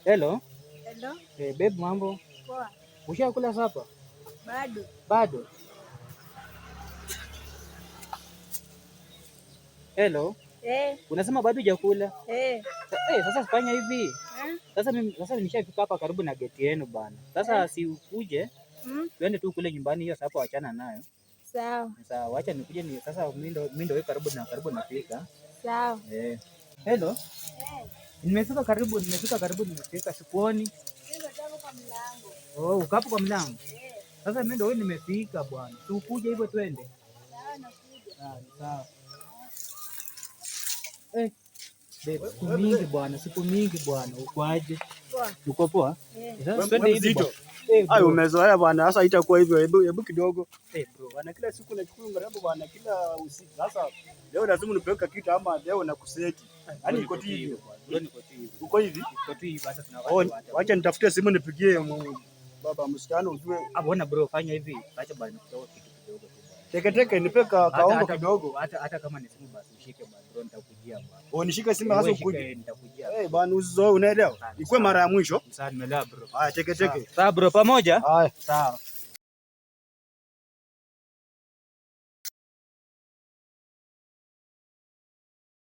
Hello. Hello. Babe, mambo? Poa. Ushakula sapa? Bado. Bado? Hello. Unasema bado hujakula? Sasa fanya hivi. Sasa nimeshafika hapa karibu na geti yenu bana. Sasa si ukuje. Tuende tu kule nyumbani, hiyo sapa wachana nayo. Sawa. Sawa, acha nikuje ni sasa mimi ndio karibu nafika. Sawa. Hello. Nimefika karibu nimefika sikuoni. Niko kwa mlango. Oh, uko hapo kwa mlango? Sasa mimi ndio nimefika bwana. Tu ukuje hivyo twende. Sawa, nakuja. Sawa. Siku mingi bwana. Uko aje? Poa. Uko poa? Sasa twende hivi bwana. Hayo umezoea bwana, sasa itakuwa hivyo, hebu kidogo. Bro, bwana kila siku nachukua ngarabo bwana, kila usiku. Sasa leo lazima nipeleke kitu ama leo nakuseti. Yaani iko hivi. Uko hivi? Iko hivi hata tunaweza. Acha nitafute simu nipigie baba msichana ujue. Bwana bro, fanya hivi. Acha bwana kidogo. Teke nipeka kaongo kidogo. Hata kama ni simu basi ushike bro, nitakujia bwana. Nishike simu sasa ukuje. Nitakujia. Bwana usizoe, unaelewa? Ikuwe mara ya mwisho. Sawa, nimeelewa bro. Haya teke. Sawa bro, pamoja? Haya. Sawa.